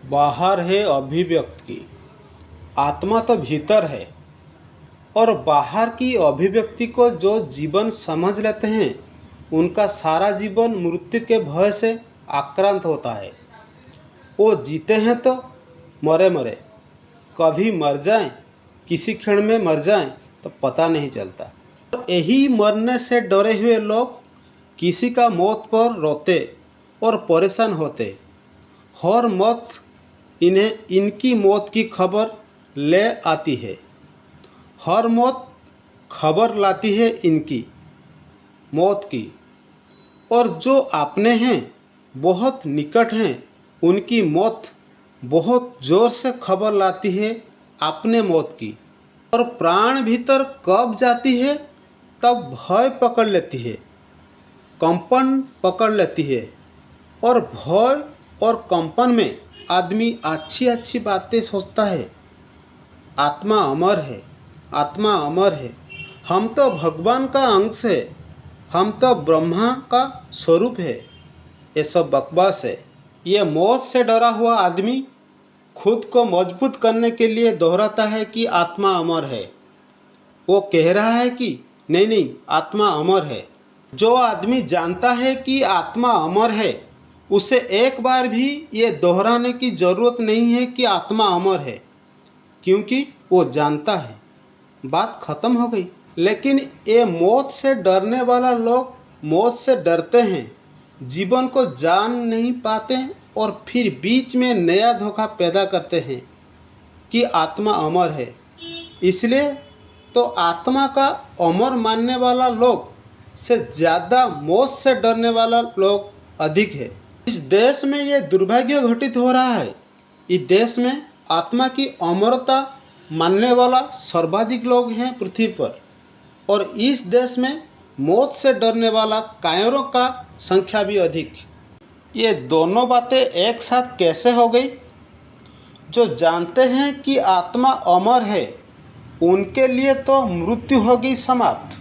बाहर है अभिव्यक्ति की, आत्मा तो भीतर है। और बाहर की अभिव्यक्ति को जो जीवन समझ लेते हैं उनका सारा जीवन मृत्यु के भय से आक्रांत होता है। वो जीते हैं तो मरे मरे, कभी मर जाएं, किसी क्षण में मर जाएं तो पता नहीं चलता। और यही मरने से डरे हुए लोग किसी का मौत पर रोते और परेशान होते। हर मौत इन्हें इनकी मौत की खबर ले आती है। हर मौत खबर लाती है इनकी मौत की। और जो अपने हैं, बहुत निकट हैं, उनकी मौत बहुत जोर से खबर लाती है अपने मौत की। और प्राण भीतर कब जाती है तब भय पकड़ लेती है, कंपन पकड़ लेती है। और भय और कंपन में आदमी अच्छी अच्छी बातें सोचता है। आत्मा अमर है, आत्मा अमर है, हम तो भगवान का अंश है, हम तो ब्रह्मा का स्वरूप है। ये सब बकवास है। ये मौत से डरा हुआ आदमी खुद को मजबूत करने के लिए दोहराता है कि आत्मा अमर है। वो कह रहा है कि नहीं नहीं, आत्मा अमर है। जो आदमी जानता है कि आत्मा अमर है, उसे एक बार भी ये दोहराने की ज़रूरत नहीं है कि आत्मा अमर है, क्योंकि वो जानता है, बात खत्म हो गई। लेकिन ये मौत से डरने वाला लोग मौत से डरते हैं, जीवन को जान नहीं पाते और फिर बीच में नया धोखा पैदा करते हैं कि आत्मा अमर है। इसलिए तो आत्मा का अमर मानने वाला लोग से ज़्यादा मौत से डरने वाला लोग अधिक है। इस देश में ये दुर्भाग्य घटित हो रहा है। इस देश में आत्मा की अमरता मानने वाला सर्वाधिक लोग हैं पृथ्वी पर, और इस देश में मौत से डरने वाला कायरों का संख्या भी अधिक। ये दोनों बातें एक साथ कैसे हो गई? जो जानते हैं कि आत्मा अमर है, उनके लिए तो मृत्यु हो गई समाप्त,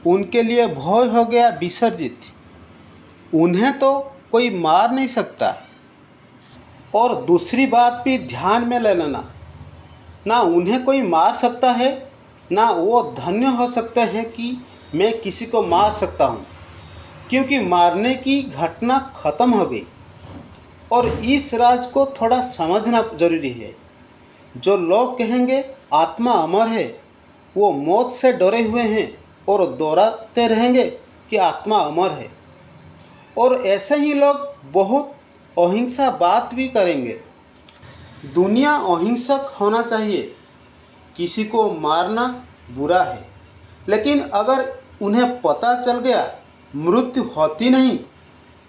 उनके लिए भय हो गया विसर्जित। उन्हें तो कोई मार नहीं सकता। और दूसरी बात भी ध्यान में ले लेना, ना उन्हें कोई मार सकता है, ना वो धन्य हो सकते हैं कि मैं किसी को मार सकता हूँ, क्योंकि मारने की घटना खत्म हो गई। और इस राज को थोड़ा समझना जरूरी है। जो लोग कहेंगे आत्मा अमर है, वो मौत से डरे हुए हैं और दोहराते रहेंगे कि आत्मा अमर है। और ऐसे ही लोग बहुत अहिंसा बात भी करेंगे। दुनिया अहिंसक होना चाहिए, किसी को मारना बुरा है। लेकिन अगर उन्हें पता चल गया मृत्यु होती नहीं,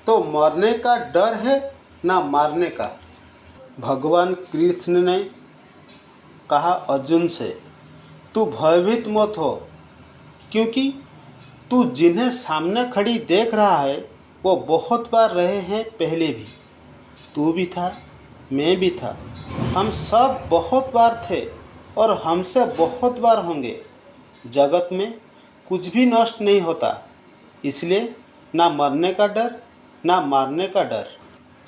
तो मरने का डर है ना मारने का। भगवान कृष्ण ने कहा अर्जुन से, तू भयभीत मत हो, क्योंकि तू जिन्हें सामने खड़ी देख रहा है वो बहुत बार रहे हैं पहले भी। तू भी था, मैं भी था, हम सब बहुत बार थे और हमसे बहुत बार होंगे। जगत में कुछ भी नष्ट नहीं होता, इसलिए ना मरने का डर ना मारने का डर।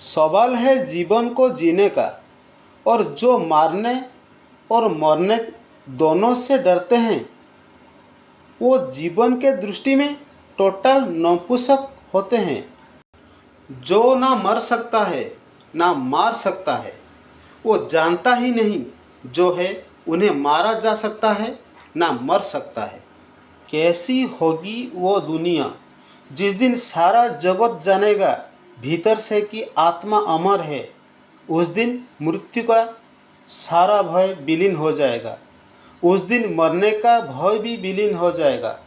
सवाल है जीवन को जीने का। और जो मारने और मरने दोनों से डरते हैं, वो जीवन के दृष्टि में टोटल नपुंसक होते हैं। जो ना मर सकता है ना मार सकता है, वो जानता ही नहीं जो है उन्हें मारा जा सकता है ना मर सकता है। कैसी होगी वो दुनिया जिस दिन सारा जगत जानेगा भीतर से कि आत्मा अमर है। उस दिन मृत्यु का सारा भय विलीन हो जाएगा। उस दिन मरने का भय भी विलीन हो जाएगा,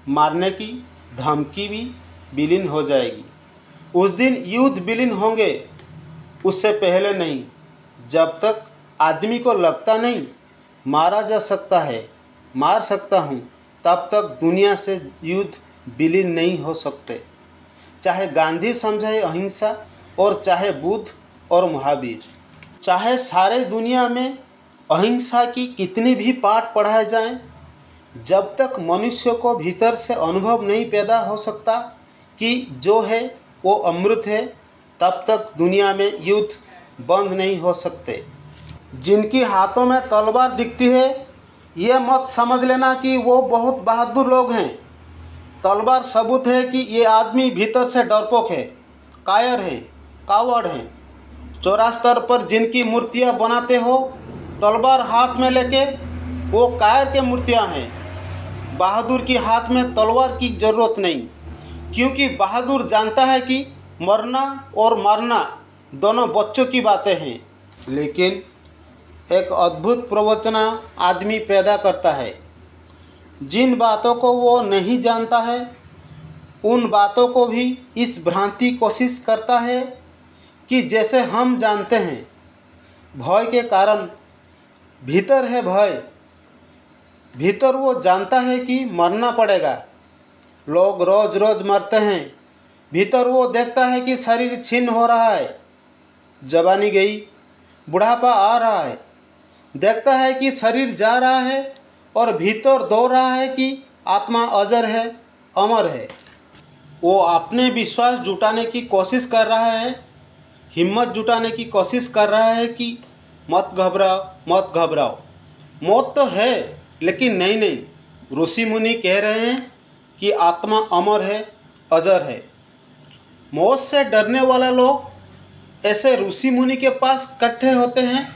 मारने की धमकी भी विलीन हो जाएगी। उस दिन युद्ध विलीन होंगे, उससे पहले नहीं। जब तक आदमी को लगता नहीं मारा जा सकता है, मार सकता हूँ, तब तक दुनिया से युद्ध विलीन नहीं हो सकते। चाहे गांधी समझाए अहिंसा और चाहे बुद्ध और महावीर, चाहे सारे दुनिया में अहिंसा की कितनी भी पाठ पढ़ाए जाएं, जब तक मनुष्य को भीतर से अनुभव नहीं पैदा हो सकता कि जो है वो अमृत है, तब तक दुनिया में युद्ध बंद नहीं हो सकते। जिनकी हाथों में तलवार दिखती है, ये मत समझ लेना कि वो बहुत बहादुर लोग हैं। तलवार सबूत है कि ये आदमी भीतर से डरपोक है, कायर है, कावड़ है। चौरास्तर पर जिनकी मूर्तियां बनाते हो तलवार हाथ में लेके, वो कायर के मूर्तियां हैं। बहादुर के हाथ में तलवार की जरूरत नहीं, क्योंकि बहादुर जानता है कि मरना और मरना दोनों बच्चों की बातें हैं। लेकिन एक अद्भुत प्रवचना आदमी पैदा करता है। जिन बातों को वो नहीं जानता है, उन बातों को भी इस भ्रांति कोशिश करता है कि जैसे हम जानते हैं। भय के कारण भीतर है भय। भीतर वो जानता है कि मरना पड़ेगा। लोग रोज रोज मरते हैं। भीतर वो देखता है कि शरीर छीन हो रहा है, जवानी गई, बुढ़ापा आ रहा है। देखता है कि शरीर जा रहा है और भीतर दो रहा है कि आत्मा अजर है, अमर है। वो अपने विश्वास जुटाने की कोशिश कर रहा है, हिम्मत जुटाने की कोशिश कर रहा है कि मत घबराओ, मत घबराओ। मौत तो है, लेकिन नहीं, ऋषि मुनि कह रहे हैं कि आत्मा अमर है, अजर है। मौत से डरने वाला लोग ऐसे ऋषि मुनि के पास इकट्ठे होते हैं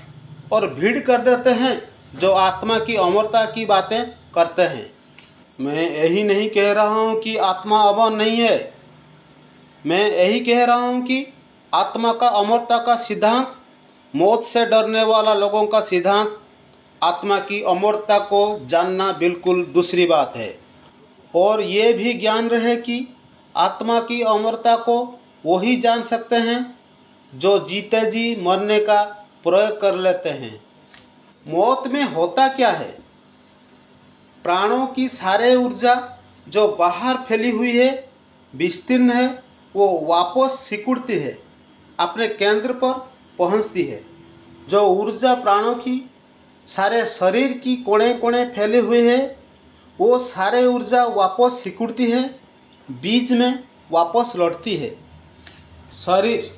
और भीड़ कर देते हैं, जो आत्मा की अमरता की बातें करते हैं। मैं यही नहीं कह रहा हूँ कि आत्मा अमर नहीं है। मैं यही कह रहा हूँ कि आत्मा का अमरता का सिद्धांत मौत से डरने वाला लोगों का सिद्धांत। आत्मा की अमरता को जानना बिल्कुल दूसरी बात है। और ये भी ज्ञान रहे कि आत्मा की अमरता को वही जान सकते हैं जो जीते जी मरने का प्रयोग कर लेते हैं। मौत में होता क्या है? प्राणों की सारे ऊर्जा जो बाहर फैली हुई है, विस्तीर्ण है, वो वापस सिकुड़ती है, अपने केंद्र पर पहुंचती है। जो ऊर्जा प्राणों की सारे शरीर की कोने कोने फैले हुए है, वो सारे ऊर्जा वापस सिकुड़ती है, बीच में वापस लौटती है। शरीर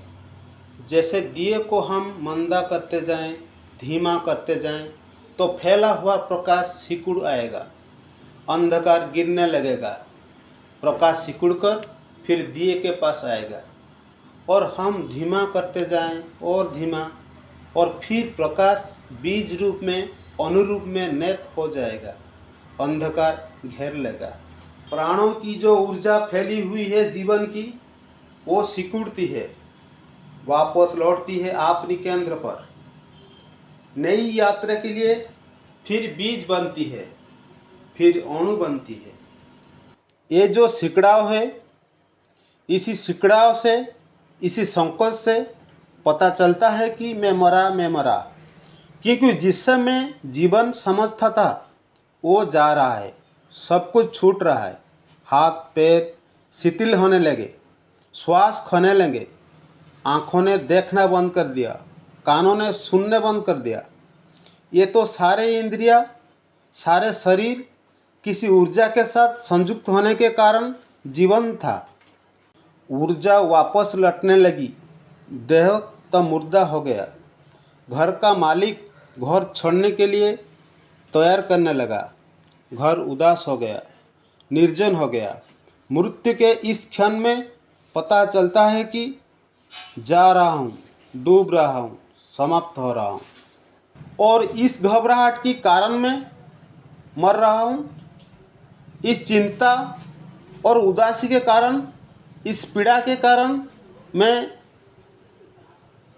जैसे दिए को हम मंदा करते जाएं, धीमा करते जाएं, तो फैला हुआ प्रकाश सिकुड़ आएगा, अंधकार गिरने लगेगा। प्रकाश सिकुड़कर फिर दिए के पास आएगा, और हम धीमा करते जाएं और धीमा, और फिर प्रकाश बीज रूप में, अनुरूप में नैत हो जाएगा, अंधकार घेर लेगा। प्राणों की जो ऊर्जा फैली हुई है जीवन की, वो सिकुड़ती है, वापस लौटती है अपनी केंद्र पर। नई यात्रा के लिए फिर बीज बनती है, फिर अणु बनती है। ये जो सिकड़ाव है, इसी सिकड़ाव से, इसी संकोच से पता चलता है कि मैं मरा। क्योंकि जिस समय जीवन समझता था वो जा रहा है, सब कुछ छूट रहा है। हाथ पैर शिथिल होने लगे, श्वास खोने लगे, आँखों ने देखना बंद कर दिया, कानों ने सुनने बंद कर दिया। ये तो सारे इंद्रिया, सारे शरीर किसी ऊर्जा के साथ संयुक्त होने के कारण जीवन था। ऊर्जा वापस लौटने लगी, देह तो मुर्दा हो गया। घर का मालिक घर छोड़ने के लिए तैयार करने लगा। घर उदास हो गया, निर्जन हो गया। मृत्यु के इस क्षण में पता चलता है कि जा रहा हूँ, डूब रहा हूँ, समाप्त हो रहा हूँ। और इस घबराहट के कारण मैं मर रहा हूँ। इस चिंता और उदासी के कारण, इस पीड़ा के कारण मैं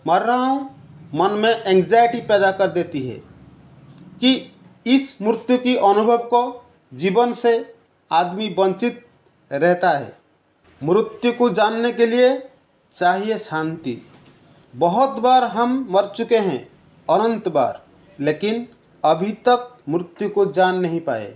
मर रहा हूँ। मन में एंग्जाइटी पैदा कर देती है कि इस मृत्यु की अनुभव को जीवन से आदमी वंचित रहता है। मृत्यु को जानने के लिए चाहिए शांति। बहुत बार हम मर चुके हैं, अनंत बार, लेकिन अभी तक मृत्यु को जान नहीं पाए।